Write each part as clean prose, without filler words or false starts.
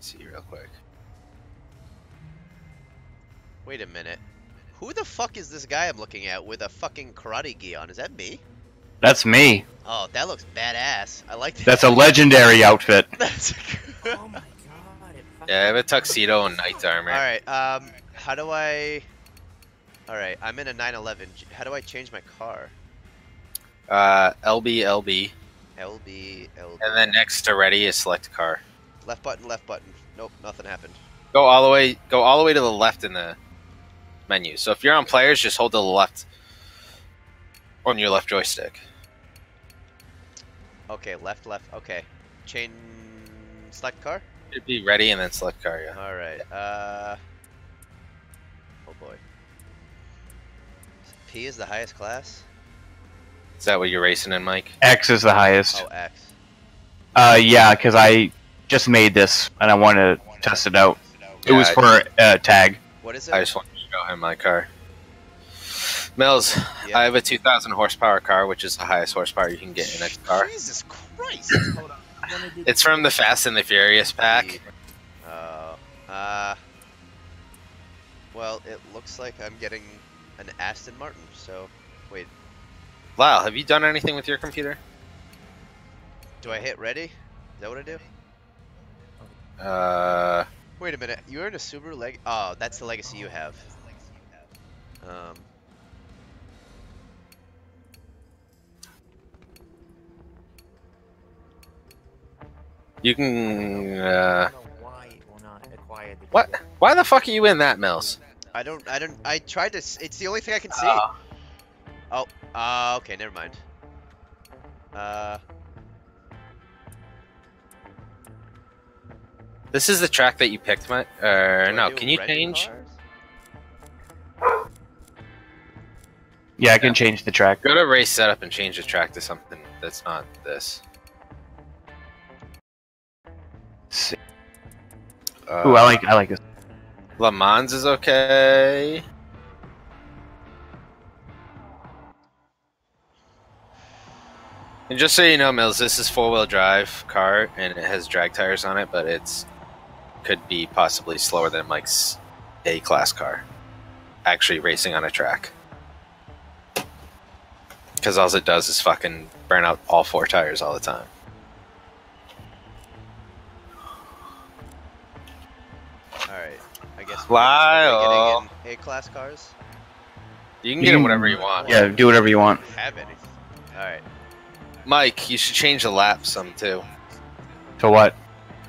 see real quick. Wait a minute. Who the fuck is this guy I'm looking at with a fucking karate gi on? Is that me? That's me. Oh, that looks badass. I like that. That's a legendary outfit. That's Oh my god. Yeah, I have a tuxedo and knight's armor. Alright, how do I... Alright, I'm in a 911. How do I change my car? LB, LB. LB, LB. And then next to ready is select car. Left button, left button. Nope, nothing happened. Go all the way to the left in the menu. So if you're on players, just hold to the left on your left joystick. Okay, left, left. Okay. Chain... Select car? It'd be ready and then select car, yeah. Alright, oh boy. P is the highest class? Is that what you're racing in, Mike? X is the highest. Oh, X. Yeah, because I just made this and I wanted to test it out. It was for tag. What is it? I just wanted to show him my car. Mills, Yeah. I have a 2,000 horsepower car, which is the highest horsepower you can get in a car. Jesus Christ! Hold on. It's from the Fast and the Furious pack. Well, it looks like I'm getting an Aston Martin, so... Wait, Lyle, have you done anything with your computer? do I hit ready? Is that what I do? Wait a minute, you're in a Subaru Leg... Oh, that's the legacy you have. You can, I don't know why it will not acquire the What? Why the fuck are you in that, Mills? I tried to... It's the only thing I can see. Oh. Oh, okay, never mind. This is the track that you picked, Mike? Do I No, do can you rental change? cars? Yeah, I can change the track. Go to race setup and change the track to something that's not this. Ooh, I like this. Le Mans is okay. And just so you know, Mills, this is four-wheel drive car, and it has drag tires on it, but it's could be possibly slower than Mike's A-class car. Actually racing on a track. Because all it does is fucking burn out all four tires all the time. Alright, I guess Lyle. we're getting in A-class cars? You can get in whatever you want. Yeah, do whatever you want. Have anything. Alright. Mike, you should change the lap some too. To what?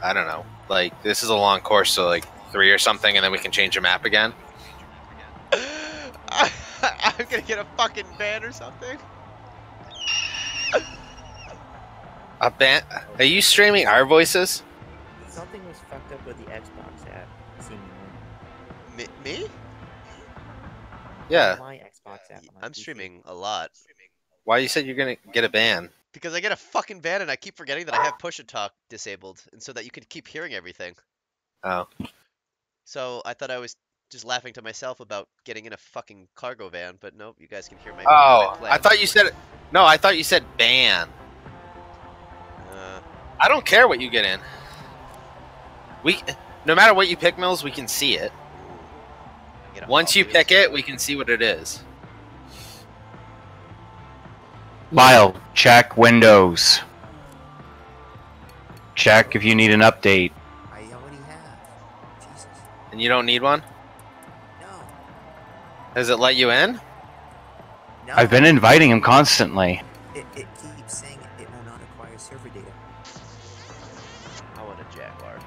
I don't know. Like, this is a long course, so like 3 or something, and then we can change the map again. I'm gonna get a fucking ban or something. A ban? Are you streaming our voices? Something was fucked up with the Xbox app, seemingly. Me? Yeah. My Xbox app. on my I'm PC. streaming a lot. Why you said you're gonna get a ban? Because I get a fucking ban and I keep forgetting that I have push and talk disabled, and so that you can keep hearing everything. Oh. So I thought I was just laughing to myself about getting in a fucking cargo van, but nope, you guys can hear my. Oh, my I thought you said. No, I thought you said ban. I don't care what you get in. No matter what you pick, Mills, we can see it. Once you pick it, we can see what it is. Lyle, check Windows. Check if you need an update. I already have. Jesus. And you don't need one? No. Does it let you in? No. I've been inviting him constantly. It keeps saying it will not acquire server data. I want a Jaguar.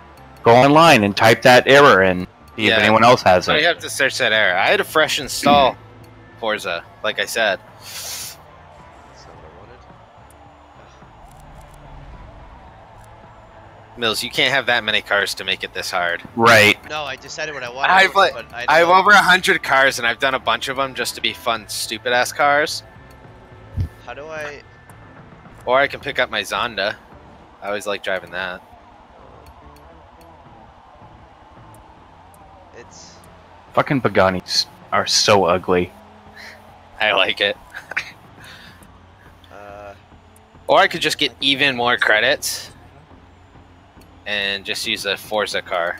Go online and type that error in. See if anyone else has So you it. have to search that error. I had a fresh install Forza, like I said. That's not what I wanted. Mills, you can't have that many cars to make it this hard. Right. No, I decided what I wanted. I have over over 100 cars, and I've done a bunch of them just to be fun, stupid-ass cars. How do I? Or I can pick up my Zonda. I always like driving that. It's. Fucking Pagani's are so ugly. I like it. Or I could just get even more credits and just use a Forza car.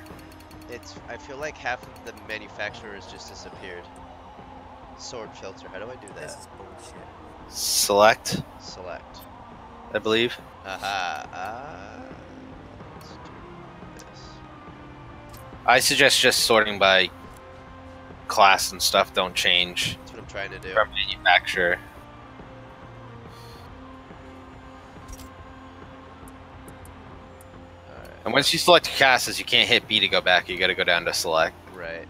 I feel like half of the manufacturers just disappeared. Sword filter. How do I do This that? is bullshit. Select, Select. I believe. Aha. Let's do this. I suggest just sorting by class and stuff. Don't change That's what I'm trying to do. from manufacturer. Alright. And once you select classes, you can't hit B to go back. You got to go down to select Right.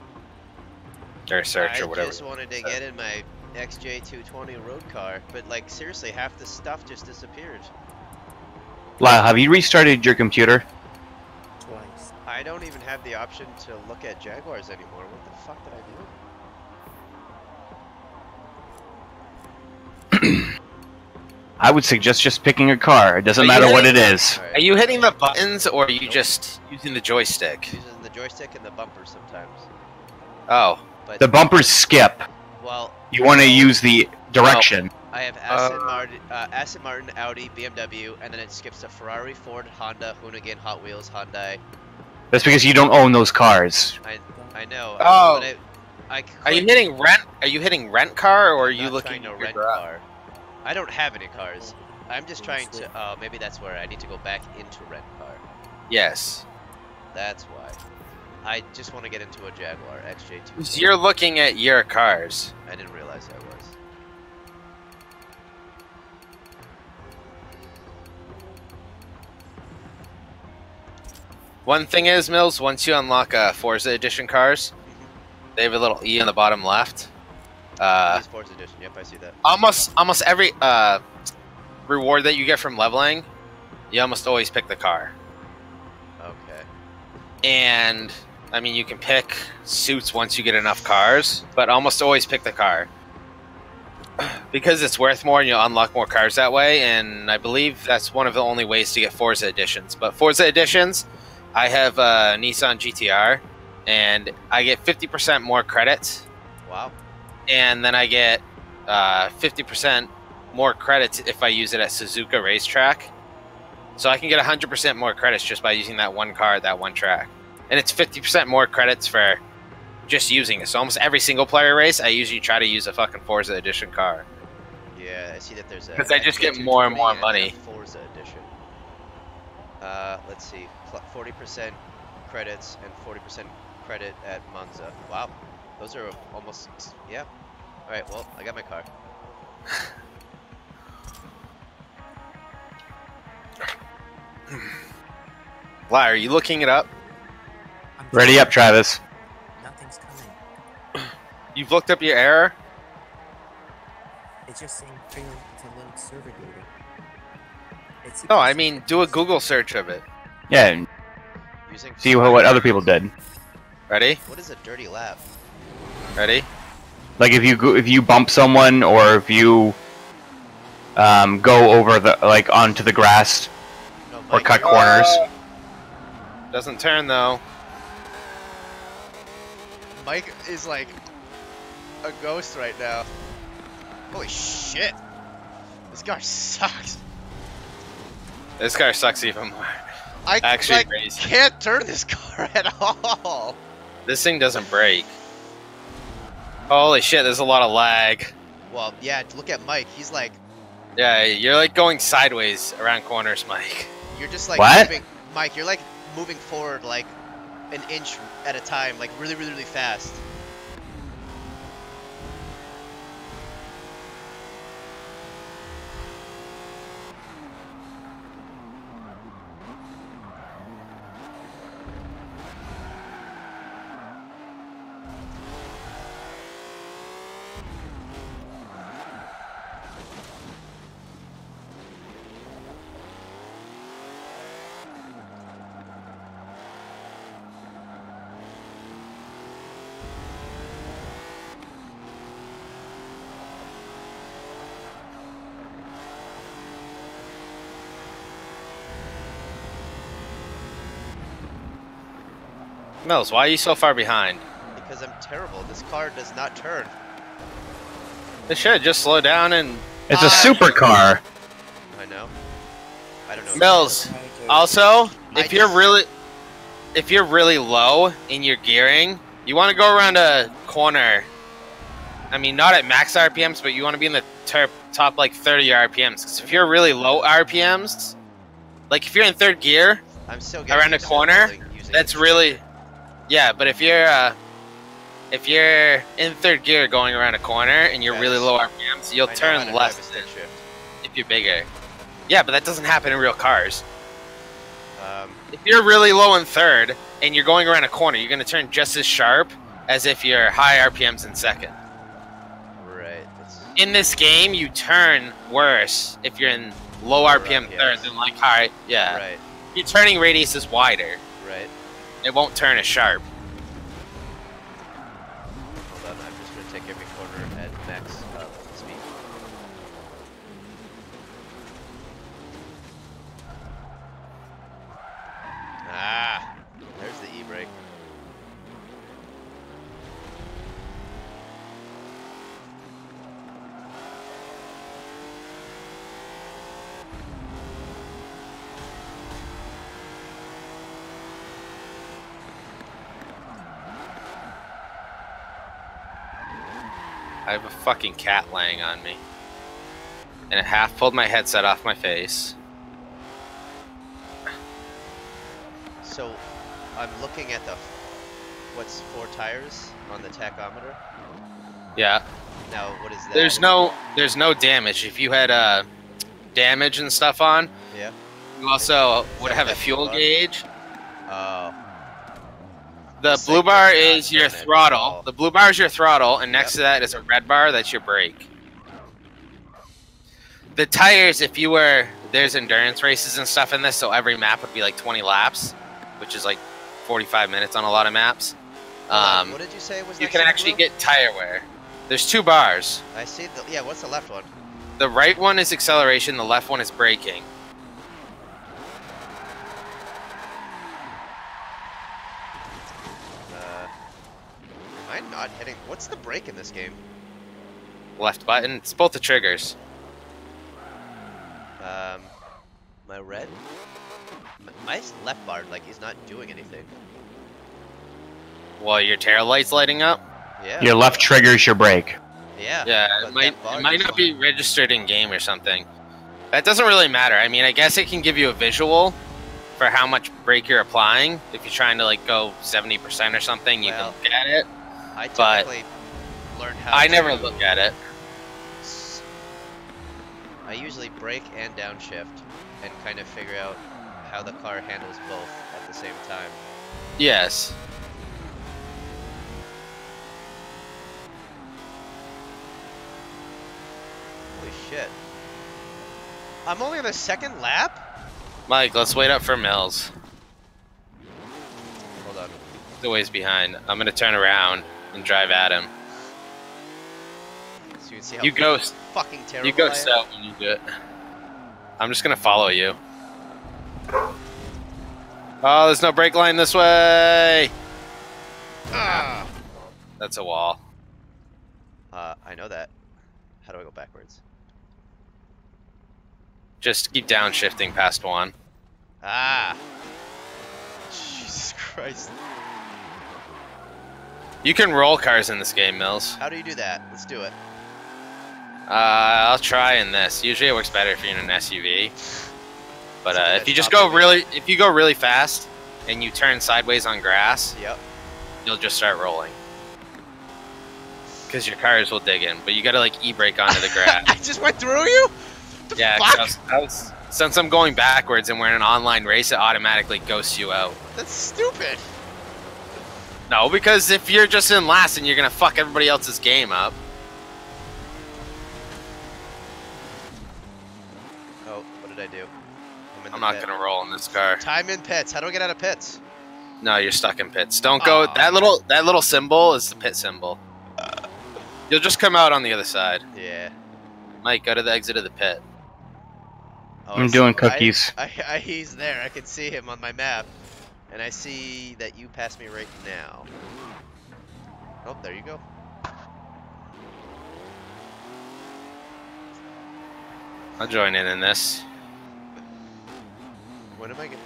or search or whatever. I just wanted to get in my XJ220 road car, but like seriously, half the stuff just disappeared. Lyle, have you restarted your computer? Twice. I don't even have the option to look at Jaguars anymore. What the fuck did I do? I would suggest just picking a car. It doesn't Are you matter what it hitting- is. Alright. Are you hitting the buttons or are you Nope. just using the joystick? Using the joystick and the bumper sometimes. Oh, But The bumpers skip. well, You want to use the direction. I have Aston Martin, Audi, BMW, and then it skips to Ferrari, Ford, Honda, Hoonigan, Hot Wheels, Hyundai. That's because you don't own those cars. I know. Oh. but I are you clicked- hitting rent? Are you hitting rent car or are you not looking trying at to your rent garage? car? I don't have any cars. I'm just trying to. Maybe that's where I need to go back into rent car. Yes. That's why. I just want to get into a Jaguar XJ2. 'Cause you're looking at your cars. I didn't realize I was. One thing is, Mills, once you unlock Forza Edition cars, they have a little E on the bottom left. Sports Edition. Yep, I see that. Almost every reward that you get from leveling, you almost always pick the car. Okay. And I mean, you can pick suits once you get enough cars, but almost always pick the car because it's worth more and you unlock more cars that way. And I believe that's one of the only ways to get Forza Editions. But Forza Editions, I have a Nissan GTR, and I get 50% more credits, Wow. and then I get 50% more credits if I use it at Suzuka Racetrack. So I can get 100% more credits just by using that one car at that one track. And it's 50% more credits for just using it. So almost every single player race, I usually try to use a fucking Forza Edition car. Yeah, I see that there's a. 'Cause I just get XJ220 more and more and a money. Forza Edition. Let's see. 40% credits and 40% credit at Monza. Wow. Those are almost. Yeah. Alright, well, I got my car. Lie, are you looking it up? I'm Ready up, Travis. Nothing's coming. You've looked up your error? It's just saying failed to load server data. It's No, I mean, do a Google search of it. Yeah, and Using. see what other people did. Ready? What is a dirty lap? Ready? Like if you bump someone or if you go over onto the grass No, or Mike, cut corners. Doesn't turn though. Mike is like a ghost right now. Holy shit! This car sucks. This car sucks even more. I Actually, like, crazy. can't turn this car at all. This thing doesn't break. Holy shit, there's a lot of lag. Well, yeah. Look at Mike. He's like, Yeah, you're like going sideways around corners, Mike. you're just like What? moving. Mike, you're like moving forward like an inch at a time, like really, really, really fast. Mills, why are you so far behind? Because I'm terrible. This car does not turn. It should just slow down and. It's a supercar. I know. I don't know. Mills, also, if you're really low in your gearing, you want to go around a corner. I mean, not at max RPMs, but you want to be in the top like 30 RPMs. Because if you're really low RPMs, like if you're in third gear I'm still around a corner, that's really But if you're in third gear going around a corner and you're really low RPMs, you'll turn left if you're bigger. Yeah, but that doesn't happen in real cars. If you're really low in third and you're going around a corner, you're going to turn just as sharp as if you're high RPMs in second. Right. In this game, you turn worse if you're in low RPM third than like high. Yeah. Right. Your turning radius is wider. Right. It won't turn as sharp. Hold on, I'm just going to take every corner at max speed. Ah, there's the e-brake. I have a fucking cat laying on me. And it half pulled my headset off my face. So, I'm looking at the, what's 4 tires on the tachometer? Yeah. Now, what is that? There's no damage. If you had damage and stuff on, Yeah. you also would have a fuel gauge. Oh. The blue bar is your throttle. The blue bar is your throttle, and next to that is a red bar. That's your brake. The tires, there's endurance races and stuff in this, so every map would be like 20 laps, which is like 45 minutes on a lot of maps. What did you say was you can actually get tire wear. There's 2 bars. I see. What's the left one? The right one is acceleration. The left one is braking. Am I not hitting? What's the brake in this game? Left button. It's both the triggers. My red? My left bar, like, is not doing anything. Well, your tail light's lighting up. Yeah. Your left triggers your brake. Yeah. Yeah, it might not be registered in game or something. That doesn't really matter. I mean, I guess it can give you a visual for how much brake you're applying. If you're trying to like go 70% or something, you can look at it. I typically learn how. I never look at it. I usually brake and downshift and kind of figure out how the car handles both at the same time. Yes. Holy shit. I'm only on the 2nd lap? Mike, let's wait up for Mills. Hold on. The ways behind. I'm gonna turn around and drive at him. So you can see how fucking terrible You ghost out when you do it. I'm just gonna follow you. Oh, there's no brake line this way! Ah! That's a wall. I know that. How do I go backwards? Just keep downshifting past 1. Ah! Jesus Christ. You can roll cars in this game, Mills. How do you do that? Let's do it. I'll try in this. Usually it works better if you're in an SUV. But if you just if you go really fast and you turn sideways on grass, you'll just start rolling. Because your cars will dig in, but you gotta like e-brake onto the grass. I just went through you? Yeah, since I'm going backwards and we're in an online race, it automatically ghosts you out. That's stupid. No, because if you're just in last and you're gonna fuck everybody else's game up. Oh, what did I do? I'm not gonna roll in this car. Time in pits. How do I get out of pits? No, you're stuck in pits. Don't go. That little symbol is the pit symbol. You'll just come out on the other side. Yeah. Mike, go to the exit of the pit. Oh, I'm doing cookies. He's there. I can see him on my map. And I see that you passed me right now. Oh, there you go. I'll join in this. When am I getting...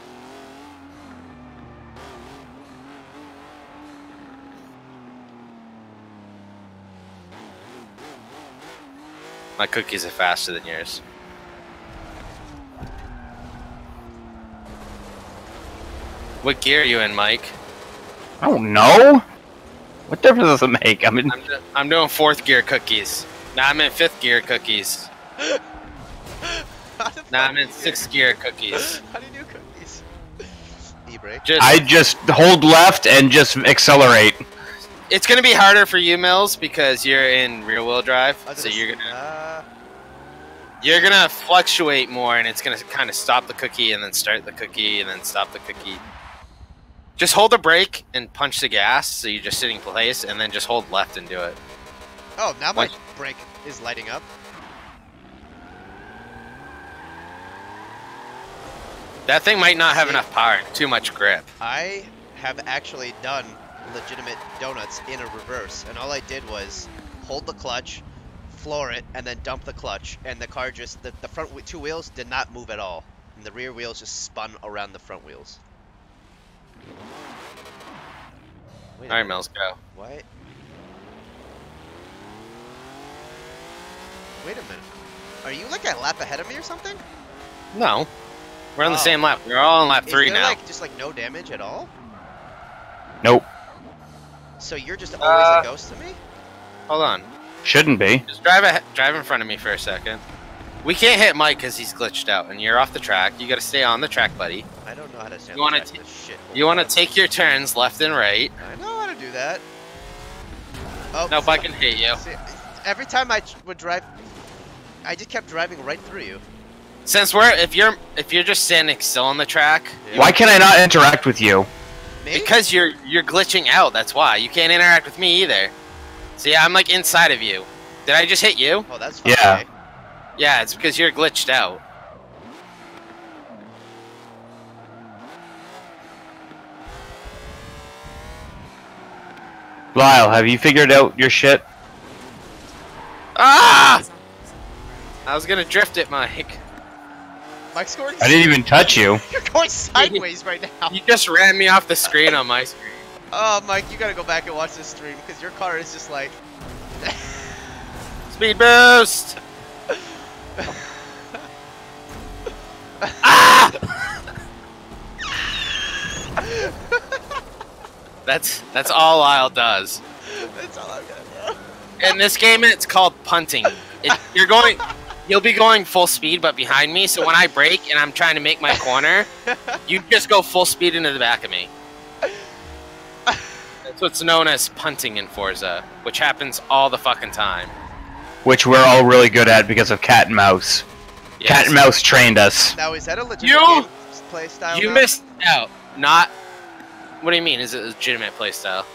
My cookies are faster than yours. What gear are you in, Mike? I don't know. What difference does it make? I mean, I'm doing 4th gear cookies. Now I'm in 5th gear cookies. Now I'm in 6th gear cookies. How do you do cookies? E-brake. I just hold left and just accelerate. It's gonna be harder for you, Mills, because you're in rear-wheel drive. So you're gonna fluctuate more, and it's gonna kind of stop the cookie and then start the cookie and then stop the cookie. Just hold the brake and punch the gas, so you're just sitting in place, and then just hold left and do it. Oh, now my brake is lighting up. That thing might not have enough power, too much grip. I have actually done legitimate donuts in a reverse, and all I did was hold the clutch, floor it, and then dump the clutch, and the car just, the front 2 wheels did not move at all, and the rear wheels just spun around the front wheels. Alright, Mills, go. What? Wait a minute. Are you like a lap ahead of me or something? No. We're on the same lap. We're all on lap 3 Is there now. like just like no damage at all? Nope. So you're just always a ghost to me? Hold on. Shouldn't be. Just drive in front of me for a second. We can't hit Mike because he's glitched out, and you're off the track. You gotta stay on the track, buddy. I don't know how to stand You wanna on this shit. You want to take your turns left and right. I know how to do that. Oh, No, if I can hit you. See, every time I would drive, I just kept driving right through you. Since if you're just standing still on the track, Yeah. Why can I not interact with you? Me? because you're glitching out. That's why you can't interact with me either. See, I'm like inside of you. Did I just hit you? Oh, that's fine. Yeah. Yeah, it's because you're glitched out. Lyle, have you figured out your shit? Ah! I was gonna drift it, Mike. Mike's going. I didn't even touch you. You're going sideways right now. You just ran me off the screen on my screen. Oh, Mike, you gotta go back and watch this stream because your car is just like. Speed boost! Ah! That's all Lyle does. That's all I'm gonna do. In this game, it's called punting. You'll be going full speed, but behind me. So when I brake and I'm trying to make my corner, you just go full speed into the back of me. That's what's known as punting in Forza, which happens all the fucking time. Which we're all really good at because of Cat and Mouse. Yes. Cat and Mouse trained us. Now, is that a legitimate play style? You now? missed out. Not. What do you mean? Is it a legitimate playstyle?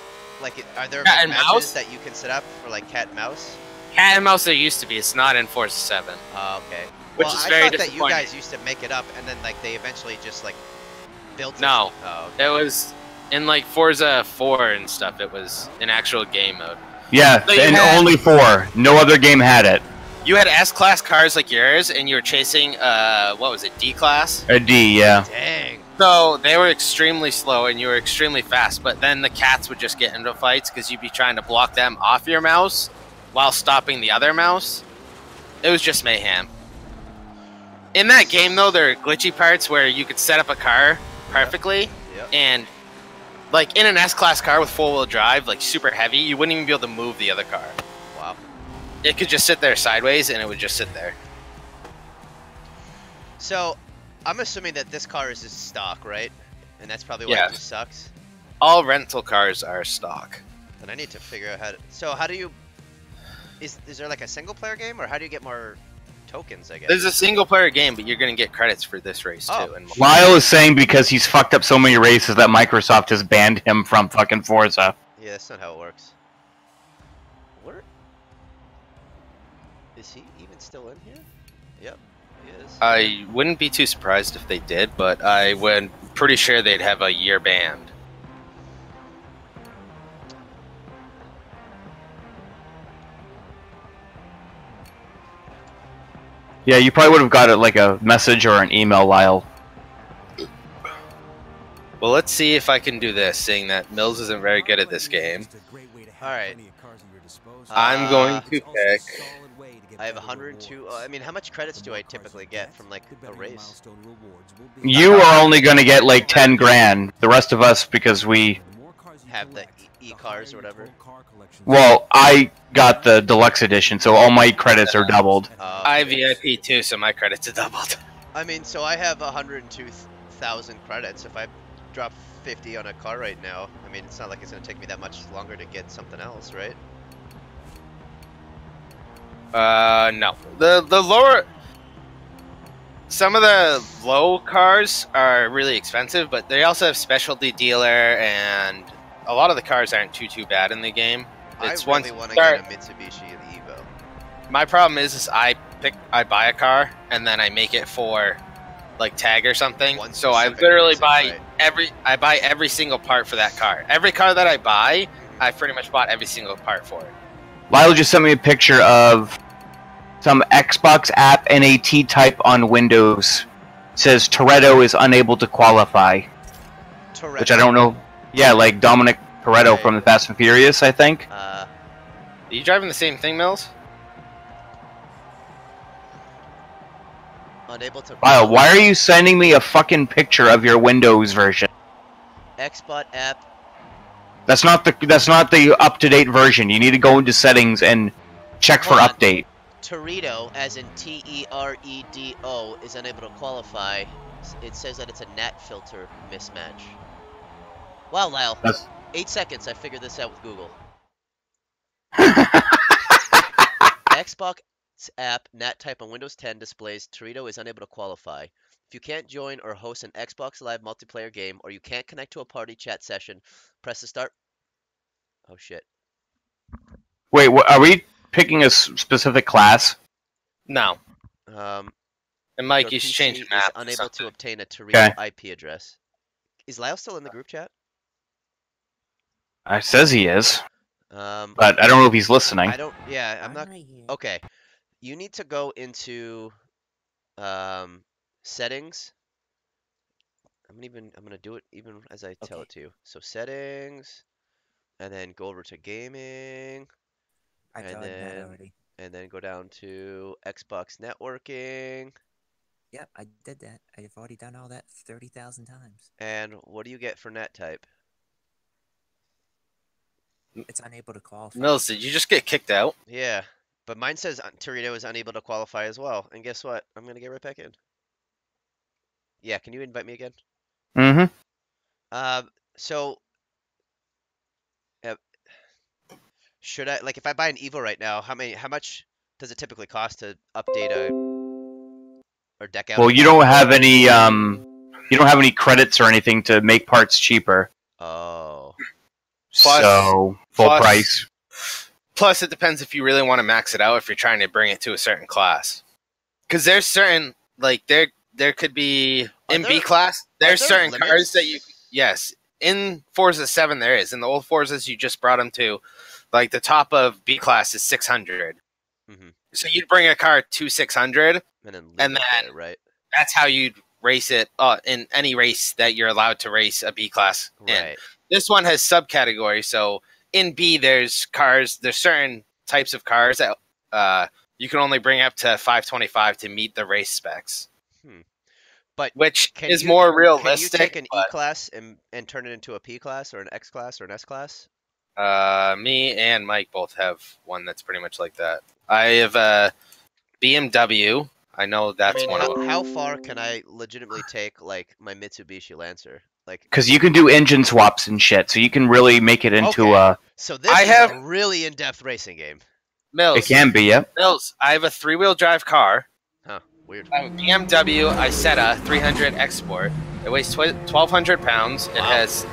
Like, are there Cat like, and matches mouse? that you can set up for like cat and mouse? Cat and Mouse there used to be. It's not in Forza 7. Oh, okay. Which well, is I very thought that you disappointing. guys used to make it up and then like they eventually just like built it. No. Oh, okay. It was in like Forza 4 and stuff. It was an actual game mode. Yeah, So you and had- only 4. No other game had it. You had S-Class cars like yours, and you were chasing, what was it, D-Class? A D, yeah. Dang. So they were extremely slow, and you were extremely fast, but then the cats would just get into fights because you'd be trying to block them off your mouse while stopping the other mouse. It was just mayhem. In that game, though, there are glitchy parts where you could set up a car perfectly, Yep. and like in an S-Class car with four-wheel drive, like super heavy, you wouldn't even be able to move the other car. Wow. It could just sit there sideways, and it would just sit there. So, I'm assuming that this car is just stock, right? And that's probably why Yes. it just sucks. All rental cars are stock. Then I need to figure out how to. So, how do you? Is there like a single player game, or how do you get more tokens? I guess. There's a single-player game, but you're going to get credits for this race, Oh. too. And Lyle is saying because he's fucked up so many races that Microsoft has banned him from fucking Forza. Yeah, that's not how it works. Where? Is he even still in here? Yep, he is. I wouldn't be too surprised if they did, but I would pretty sure they'd have a year banned. Yeah, you probably would have got it like a message or an email, Lyle. Well, let's see if I can do this, seeing that Mills isn't very good at this game. Alright. I'm going to pick I have 102. I mean, how much credits do I typically get from like a race? You are only going to get like 10 grand. The rest of us, because we... Have the e-cars or whatever. Well, I got the deluxe edition, so all my credits are doubled. I VIP too, so my credits are doubled. I mean, so I have 102,000 credits. If I drop 50 on a car right now, I mean, it's not like it's going to take me that much longer to get something else, right? No. The lower... Some of the low cars are really expensive, but they also have specialty dealer, and a lot of the cars aren't too bad in the game. It's I really want to get a Mitsubishi Evo. My problem is I buy a car and then I make it for like tag or something. So I literally buy every single part for that car. Every car that I buy, I pretty much bought every single part for it. Lyle just sent me a picture of some Xbox app and a T-type on Windows. It says Toretto is unable to qualify. Toretto. Which I don't know. Yeah, like Dominic Toretto from the Fast and Furious, I think. Are you driving the same thing, Mills? Unable to. Lyle, why are you sending me a fucking picture of your Windows version? Xbot app. That's not the up-to-date version. You need to go into settings and check for update. Teredo, as in T-E-R-E-D-O, is unable to qualify. It says that it's a NAT filter mismatch. Wow, Lyle. 8 seconds, I figured this out with Google. Xbox app NAT type on Windows 10 displays Teredo is unable to qualify. If you can't join or host an Xbox Live multiplayer game, or you can't connect to a party chat session, press the start. Oh shit. Wait, are we picking a specific class? No. And Mike, you should change the map. Unable to obtain a Teredo IP address. Is Lyle still in the group chat? It says he is. But I don't know if he's listening. I don't. Yeah, I'm not. Okay, you need to go into settings. I'm gonna do it even as I tell it to you. So settings, and then go over to gaming. I tried that already. And then go down to Xbox networking. Yep, I did that. I've already done all that 30,000 times. And what do you get for net type? It's unable to qualify. Mills, did you just get kicked out? Yeah, but mine says Teredo is unable to qualify as well. And guess what? I'm gonna get right back in. Yeah, can you invite me again? Mm-hmm. So, should I, like, if I buy an Evo right now, how much does it typically cost to update or deck out? Well, you don't have any credits or anything to make parts cheaper. Oh. So full price. Plus, it depends if you really want to max it out. If you're trying to bring it to a certain class, because there's certain there could be in B class. There's certain cars that you in Forza 7 there is. In the old Forzas, you just brought them to, like, the top of B class is 600. Mm-hmm. So you'd bring a car to 600, and then there, right? That's how you'd race it in any race that you're allowed to race a B class in. Right. This one has subcategories, so in B there's certain types of cars that you can only bring up to 525 to meet the race specs. But which is more realistic. Can you take an E class and turn it into a P class or an X class or an S class? Me and Mike both have one that's pretty much like that. I have a BMW. I know that's one of them. How far can I legitimately take, like, my Mitsubishi Lancer? Like, because you can do engine swaps and shit, so you can really make it into a. So this is a really in-depth racing game. Mills, it can be, yep. Mills, I have a 3-wheel drive car. Huh? Weird. I have a BMW Isetta 300 X Sport. It weighs 1,200 pounds. It has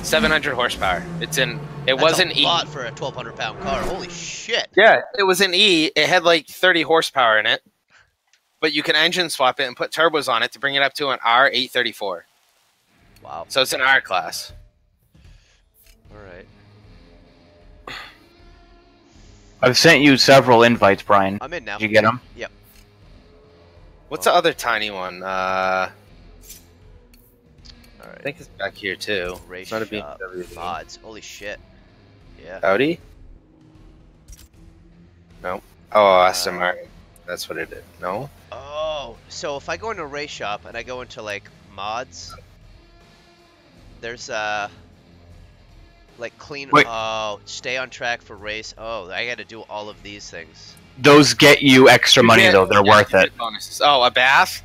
700 horsepower. It's in. It was an E. That's a lot for a 1,200-pound car. Holy shit! Yeah, it was an E. It had like 30 horsepower in it. But you can engine swap it and put turbos on it to bring it up to an R834. Wow. So it's an R class. All right. I've sent you several invites, Brian. I'm in now. Did you get them? Yep. What's the other tiny one? All right. I think it's back here too. Race it's not a shop BMW. mods. Holy shit. Yeah. Howdy. No. Oh, Aston Martin. That's what it did. No. Oh, so if I go into a race shop and I go into like mods, there's like clean. Wait. Oh, stay on track for race. Oh, I got to do all of these things. Those get you extra money get- though. They're yeah, worth you it. get bonuses. Oh, a bath.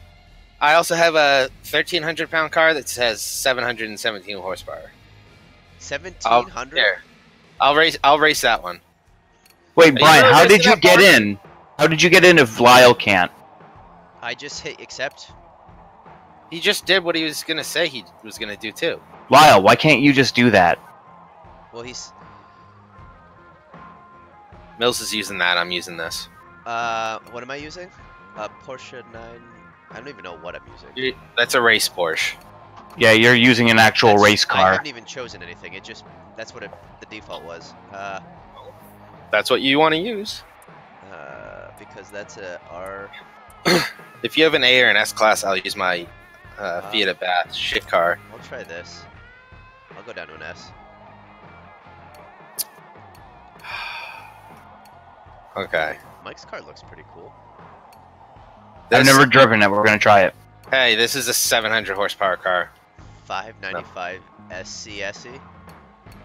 I also have a 1,300-pound car that says 717 horsepower. 1,700. There. I'll race that one. Wait, you Brian, really how did racing you that get far? in? How did you get in if Lyle can't? I just hit accept. He just did what he was gonna say he was gonna do too. Lyle, why can't you just do that? Well, he's. Mills is using that. I'm using this. What am I using? Porsche 9. I don't even know what I'm using. That's a race Porsche. Yeah, you're using an actual That's- race I car. haven't even chosen anything. It just that's what the default was. That's what you want to use. Because that's a R. If you have an A or an S class, I'll use my Fiat Abarth shit car. I'll try this. I'll go down to an S. Okay. Mike's car looks pretty cool. I've never driven it. We're gonna try it. Hey, this is a 700 horsepower car. 595 SCSE.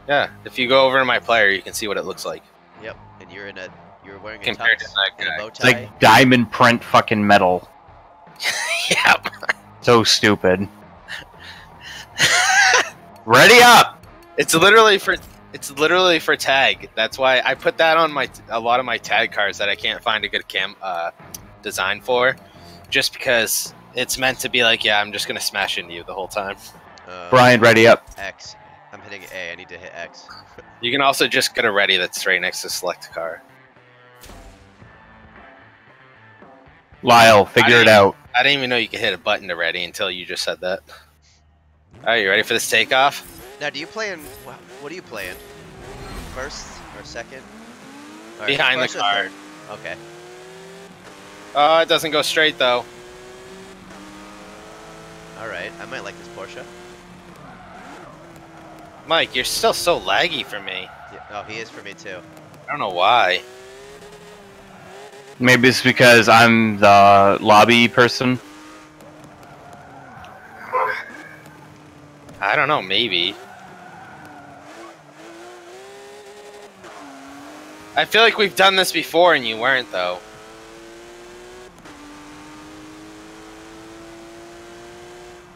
Yeah. If you go over to my player, you can see what it looks like. Yep, and you're wearing a Compared tux to that and a guy. bow It's tie. like diamond print fucking metal. Yep. So stupid. Ready up! It's literally for tag. That's why I put that on a lot of my tag cars that I can't find a good design for, just because it's meant to be like, yeah, I'm just gonna smash into you the whole time. Brian, ready up. X. I'm hitting A. I need to hit X. You can also just get a ready that's right next to select car. Lyle, figure it out. I didn't even know you could hit a button to ready until you just said that. Alright, you ready for this takeoff? Now, do you play in what do you play in? First or second? All right, Behind the first or car. third? Okay. Oh, it doesn't go straight though. All right. I might like this Porsche. Mike, you're still so laggy for me. Yeah, oh, he is for me too. I don't know why. Maybe it's because I'm the lobby person. I don't know, maybe. I feel like we've done this before and you weren't, though.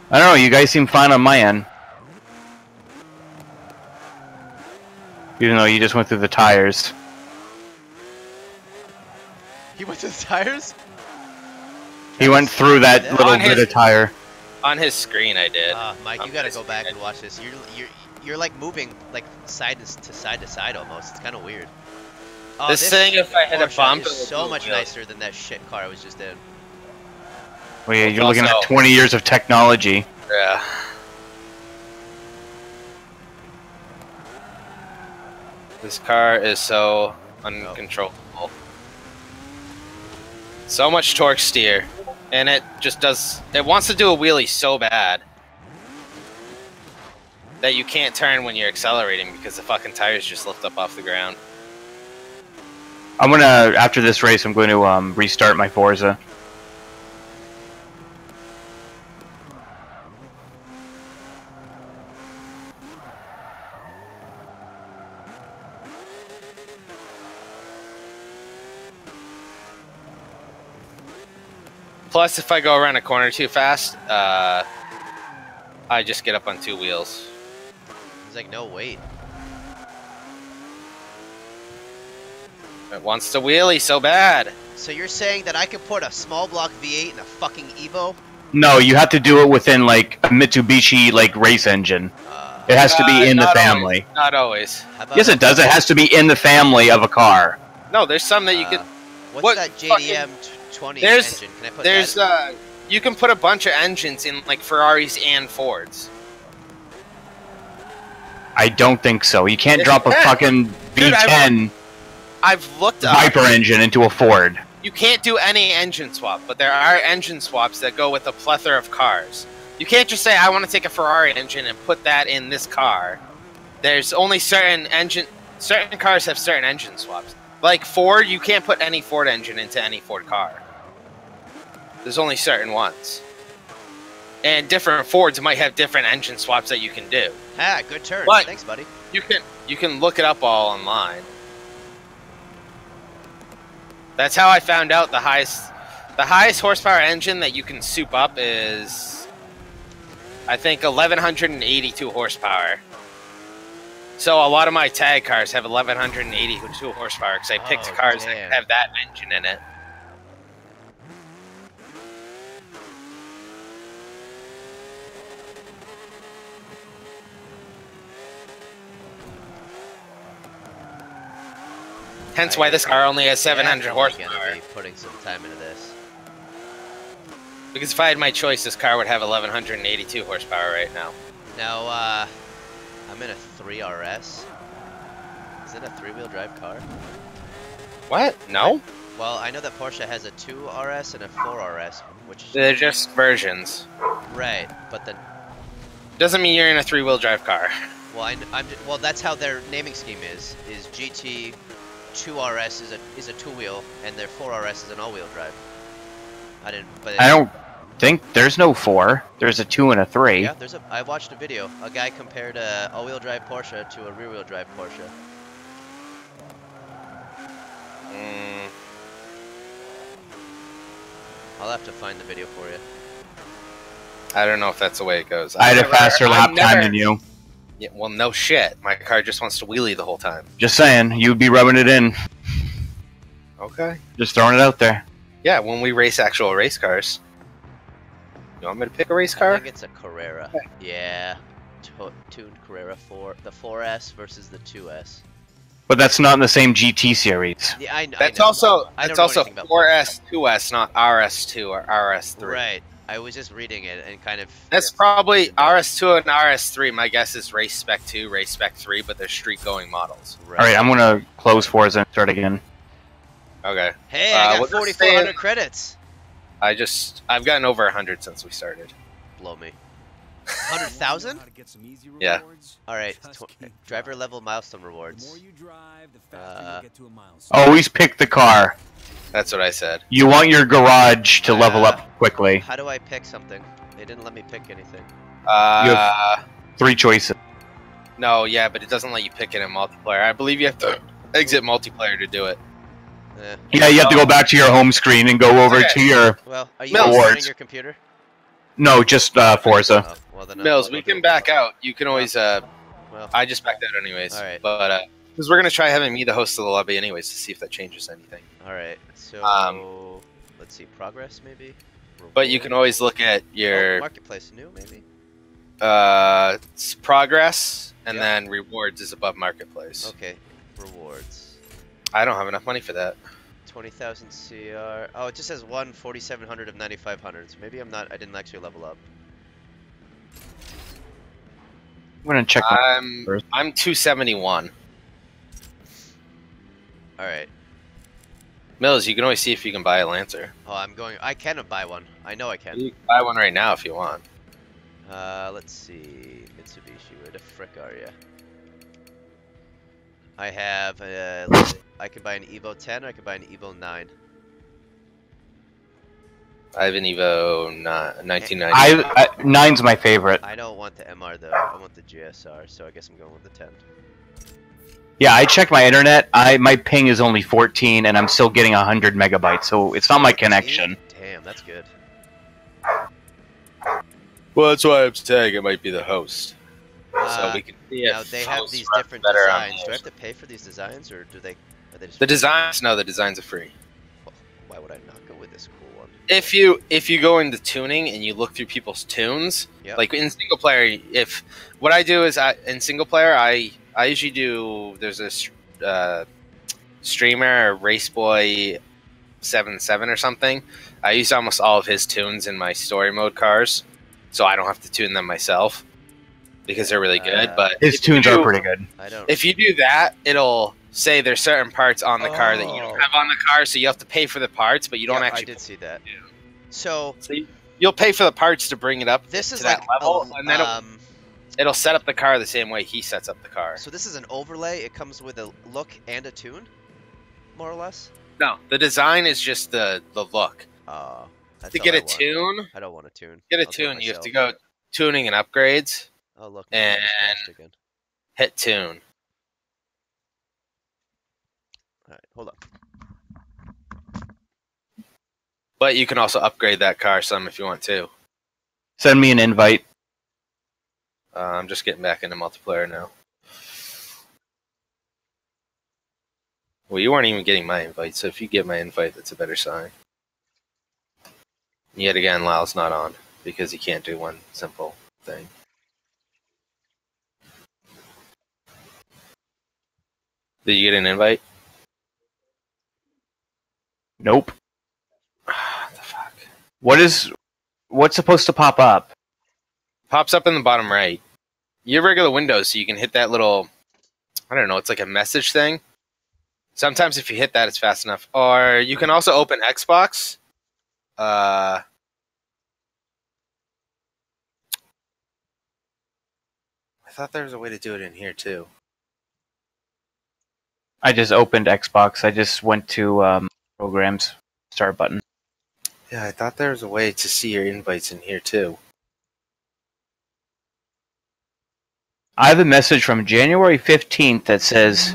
I don't know, you guys seem fine on my end. Even though you just went through the tires. He went to the tires. He went through that On little his- bit of tire. On his screen, I did. Mike, you gotta go back and watch this. You're like moving like side to side almost. It's kind of weird. Oh, This thing, if I hit a Porsche bump, is it would so do much really- nicer than that shit car I was just in. Well, yeah, you're looking at Also- 20 years of technology. Yeah. This car is so uncontrollable. So much torque steer. And it just does... It wants to do a wheelie so bad that you can't turn when you're accelerating because the fucking tires just lift up off the ground. I'm gonna, after this race, I'm going to restart my Forza. Plus, if I go around a corner too fast, I just get up on two wheels. He's like, no, wait. It wants to wheelie so bad. So you're saying that I could put a small block V8 in a fucking Evo? No, you have to do it within, like, a Mitsubishi, like, race engine. It has to be in the Not family. always. Not always. How about Yes, it does. It has to be in the family of a car. No, there's some that you could... What's what that fucking- JDM 20 There's- engine? Can I put There's that? you can put a bunch of engines in like Ferraris and Fords. I don't think so. You can't Yes, drop a you can. fucking Dude, V10 I've looked up. Viper engine into a Ford. You can't do any engine swap, but there are engine swaps that go with a plethora of cars. You can't just say I want to take a Ferrari engine and put that in this car. There's only certain cars have certain engine swaps. Like Ford, you can't put any Ford engine into any Ford car. There's only certain ones. And different Fords might have different engine swaps that you can do. Ah, good turn. But Thanks, buddy. you can look it up all online. That's how I found out the highest horsepower engine that you can soup up is, I think, 1182 horsepower. So a lot of my tag cars have 1182 horsepower because I picked cars that have that engine in it. Hence why this car only has 700 horsepower. Gonna be putting some time into this. Because if I had my choice, this car would have 1182 horsepower right now. Now, I'm in a 3RS. Is it a 3-wheel drive car? What? No? Well, I know that Porsche has a 2RS and a 4RS, which... They're just versions. Right, but the... Doesn't mean you're in a 3-wheel drive car. Well, well, that's how their naming scheme is GT 2RS is a 2-wheel, and their 4RS is an all-wheel drive. I don't think there's no 4. There's a 2 and a 3. Yeah, I watched a video. A guy compared a all-wheel drive Porsche to a rear-wheel drive Porsche. I'll have to find the video for you. I don't know if that's the way it goes. I had a faster lap time than you. Yeah, well, no shit. My car just wants to wheelie the whole time. Just saying, you'd be rubbing it in. Okay. Just throwing it out there. Yeah, when we race actual race cars. You want me to pick a race car? I think it's a Carrera. Okay. Yeah. Tuned Carrera 4. The 4S versus the 2S. But that's not in the same GT series. Yeah, I know. That's also 4S, 2S, not RS2 or RS3. Right. I was just reading it and kind of... That's probably RS2 and RS3. My guess is race spec 2, race spec 3, but they're street going models. Right. Alright, I'm gonna close Forza and start again. Okay. Hey, I got 4,400 credits. I've gotten over 100 since we started. Blow me. 100,000? Yeah. Alright, driver level milestone rewards. Always pick the car. That's what I said. You want your garage to level up quickly. How do I pick something? They didn't let me pick anything. You have 3 choices. No, yeah, but it doesn't let you pick it in multiplayer. I believe you have to exit multiplayer to do it. Yeah, you have to go back to your home screen and go over to your Well, are you running your computer? No, just Forza. Oh, well, then Mills, we can back out. You can always, well, I just backed out anyways. Alright. But, because we're going to try having me the host of the lobby anyways to see if that changes anything. Alright, so, let's see, progress maybe? Reward. But you can always look at your... marketplace new, maybe? It's progress, and then rewards is above marketplace. Okay, rewards. I don't have enough money for that. 20,000 CR. Oh, it just says 4,700 of 9,500. So maybe I didn't actually level up. I'm gonna check. I'm 271. All right. Mills, you can always see if you can buy a Lancer. Oh, I can buy one. I know I can. You can buy one right now if you want. Let's see. Mitsubishi, where the frick are you? I have I could buy an Evo 10 or I could buy an Evo 9. I have an Evo 1990. 9's my favorite. I don't want the MR though. I want the GSR, so I guess I'm going with the 10. Yeah, I checked my internet. My ping is only 14, and I'm still getting 100 megabytes, so it's not my connection. Damn, that's good. Well, that's why I'm saying it might be the host. So we can see now they have these different designs. Do I have to pay for these designs, or are they just the designs? No, the designs are free. Well, why would I not go with this cool one? If you go into tuning and you look through people's tunes, like in single player, what I do is in single player I usually do. There's a streamer, Raceboy 77 or something. I use almost all of his tunes in my story mode cars, so I don't have to tune them myself. Because they're really good, but his tunes are pretty good. If you do that, it'll say there's certain parts on the car that you don't have on the car, so you have to pay for the parts, but you don't actually. I did see that. So you'll pay for the parts to bring it up to that level, and then it'll set up the car the same way he sets up the car. So this is an overlay. It comes with a look and a tune more or less? No, the design is just the look. That's To all get I a want. tune, I don't want a tune. get a I'll do it tune, you have myself. to go tuning and upgrades, Oh look, my game just crashed again. hit tune. All right, hold up. But you can also upgrade that car some if you want to. Send me an invite. I'm just getting back into multiplayer now. Well, you weren't even getting my invite, so if you get my invite, that's a better sign. Yet again, Lyle's not on, because he can't do one simple thing. Did you get an invite? Nope. What the fuck? What's supposed to pop up? Pops up in the bottom right. You have regular Windows, so you can hit that little, I don't know, it's like a message thing. Sometimes if you hit that, it's fast enough. Or you can also open Xbox. I thought there was a way to do it in here, too. I just opened Xbox. I just went to programs, start button. Yeah, I thought there was a way to see your invites in here, too. I have a message from January 15th that says,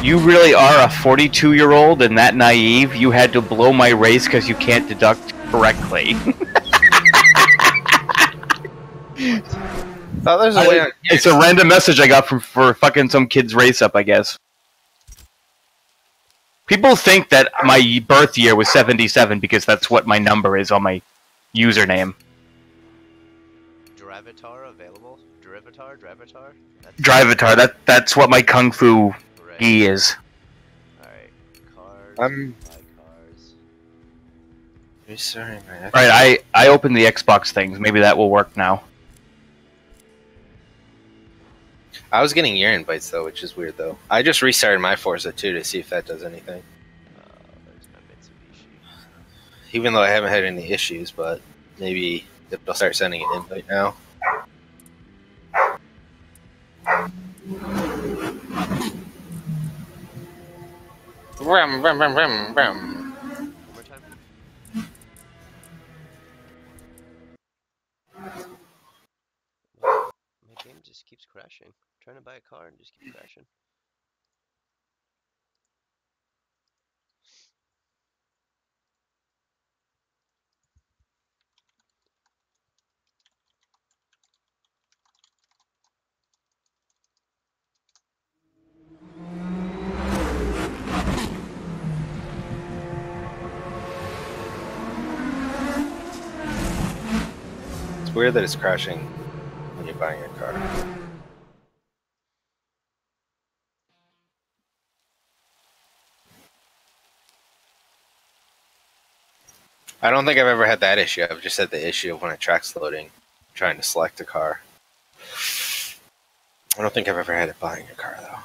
"You really are a 42-year-old and that naive? You had to blow my race because you can't deduct correctly." Thought there's a way on here. It's a random message I got for fucking some kid's race up, I guess. People think that my birth year was 77 because that's what my number is on my username. Drivatar available? Drivatar? Drivatar, that's what my Kung Fu Right. gi is. Alright. Cars. I'm- Buy cars. Sorry, man. Right, I opened the Xbox things. Maybe that will work now. I was getting your invites, though, which is weird, though. I just restarted my Forza, too, to see if that does anything. There's my Mitsubishi. Even though I haven't had any issues, but maybe it'll start sending an invite now. Rum, rum, rum, rum, rum. One more time. My game just keeps crashing. I'm trying to buy a car and just keeps crashing. It's weird that it's crashing when you're buying a car. I don't think I've ever had that issue. I've just had the issue of when it tracks loading, trying to select a car. I don't think I've ever had it buying a car, though.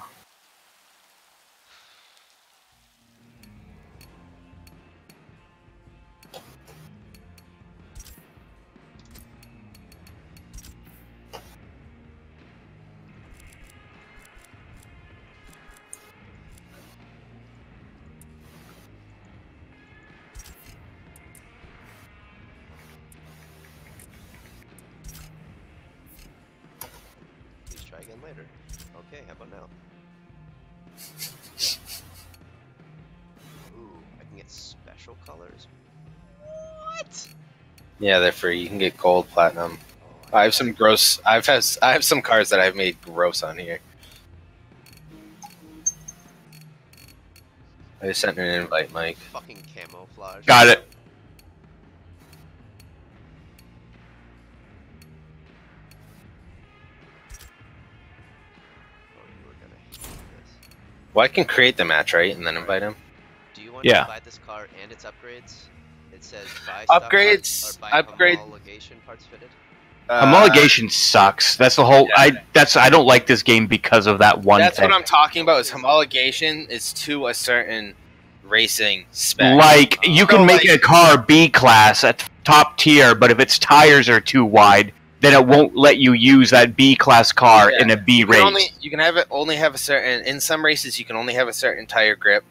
Please try again later. Okay, how about now? Ooh, I can get special colors. What? Yeah, they're free. You can get gold, platinum. Oh, I have some gross. I have some cars that I've made gross on here. I just sent an invite, Mike. fucking camouflage. Got it. Oh, you were gonna hate this. Well, I can create the match, right, and then invite him. Do you want Yeah. to buy this car and its upgrades? It says buy stock Upgrades- parts or buy upgrade- homologation parts fitted. Homologation sucks. That's the whole. I don't like this game because of that one That's thing. what I'm talking about. Is homologation is to a certain racing spec. Like, you can So, make like- a car B class at top tier, but if its tires are too wide, then it won't let you use that B class car in a B race. You can have it only have a certain. In some races, you can only have a certain tire grip.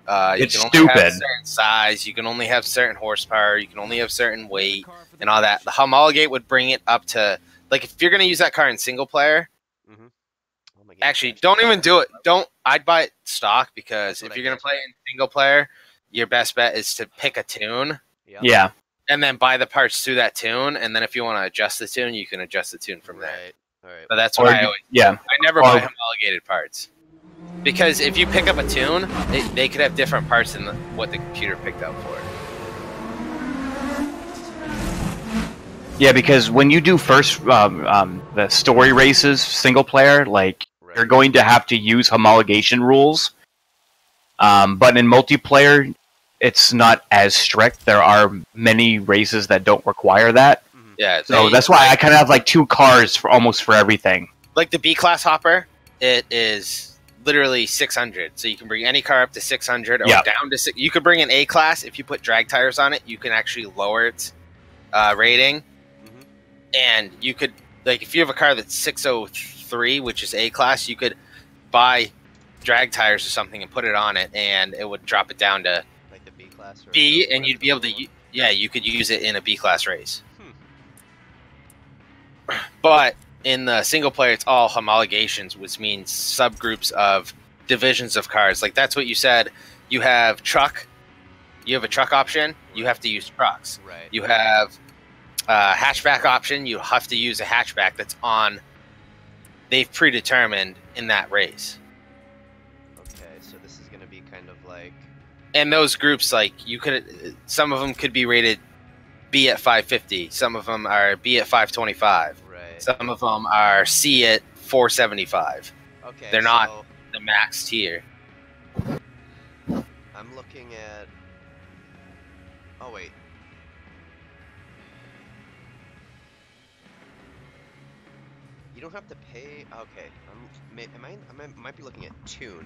You It's can only have a stupid. certain size. You can only have certain horsepower. You can only have certain weight and all that. The homologate would bring it up to like if you're going to use that car in single player. Mm-hmm. Oh my God. Actually, don't even do it. Don't. I'd buy it stock because if you're going to play in single player, your best bet is to pick a tune. Yeah. Yeah. And then buy the parts through that tune, and then if you want to adjust the tune, you can adjust the tune from there. Right. All right. But that's why I yeah. never buy homologated parts. Because if you pick up a tune, they could have different parts than what the computer picked out for it. Yeah, because when you do first the story races, single player, like you're going to have to use homologation rules. But in multiplayer, it's not as strict. There are many races that don't require that. Yeah. So that's why I kind of have like 2 cars for almost for everything. Like the B class hopper, it is literally 600. So you can bring any car up to 600 or down to 6. You could bring an A class if you put drag tires on it. You can actually lower its rating, and you could like if you have a car that's 603, which is A class, you could buy drag tires or something and put it on it, and it would drop it down to like the B class. Or B, and you'd be able to you could use it in a B class race. But in the single player, it's all homologations, which means subgroups of divisions of cars. Like that's what you said. You have truck. You have a truck option. You have to use trucks. Right. You have a hatchback option. You have to use a hatchback that's on. They've predetermined in that race. Okay, so this is going to be kind of like. And those groups, like you could, some of them could be rated B at 550. Some of them are B at 525. Right. Some of them are C at 475. Okay. They're not the max tier. I'm looking at. Oh wait. You don't have to pay. Okay. I might be looking at tune,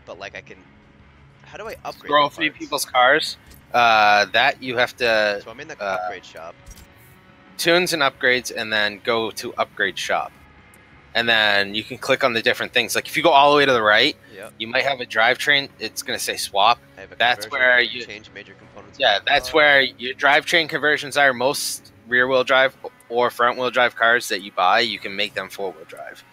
but like I can. How do I upgrade? Scroll through people's cars. That you have to. So I'm in the upgrade shop. Tunes and upgrades, and then go to upgrade shop, and then you can click on the different things. Like if you go all the way to the right, you might have a drivetrain. It's going to say swap. That's where you change major components. Yeah, that's where your drivetrain conversions are. Most rear-wheel drive or front-wheel drive cars that you buy, you can make them four-wheel drive.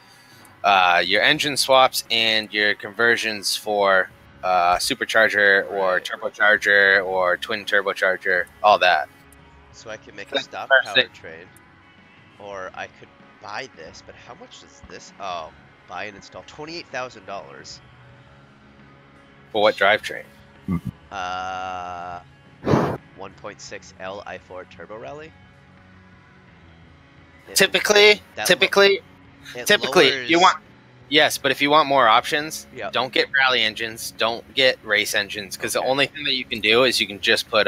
Your engine swaps and your conversions for supercharger or turbocharger or twin turbocharger, all that. So I can make a stock powertrain, or I could buy this. But how much is this? Oh, buy and install $28,000. For what drivetrain? 1.6 L i4 Turbo Rally. Typically, you want. Yes, but if you want more options, don't get rally engines, don't get race engines, because the only thing that you can do is you can just put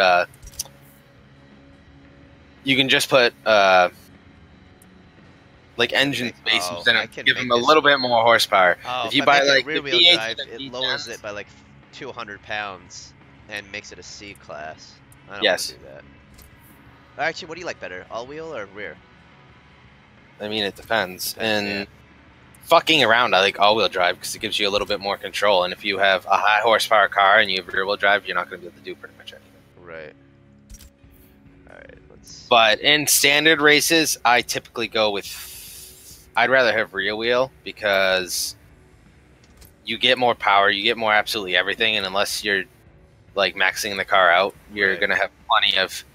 like engine spaces in it, give them a little bit more horsepower. If you buy like rear the wheel V8 drive, and the it lowers it by like 200 pounds and makes it a C class. I don't want to do that. Actually, what do you like better, all wheel or rear? I mean, it depends. And fucking around, I like all-wheel drive because it gives you a little bit more control. And if you have a high horsepower car and you have rear-wheel drive, you're not going to be able to do pretty much anything. Right. All right. Let's. But in standard races, I typically go with. I'd rather have rear wheel because you get more power, you get more absolutely everything, and unless you're like maxing the car out, you're going to have plenty of.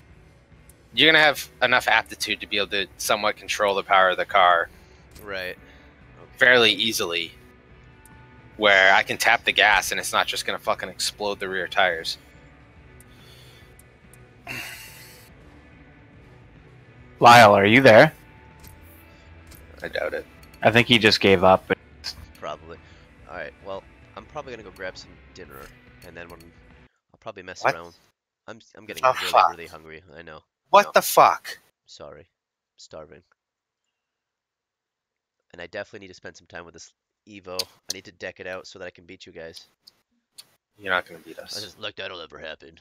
You're going to have enough aptitude to be able to somewhat control the power of the car. Right. Fairly easily, where I can tap the gas and it's not just going to fucking explode the rear tires. Lyle, are you there? I doubt it. I think he just gave up. Probably. All right. Well, I'm probably gonna go grab some dinner, and then I'll probably mess around. I'm getting really hungry. I know. What the fuck? Sorry, starving. And I definitely need to spend some time with this Evo. I need to deck it out so that I can beat you guys. You're not gonna beat us. Like that'll ever happen.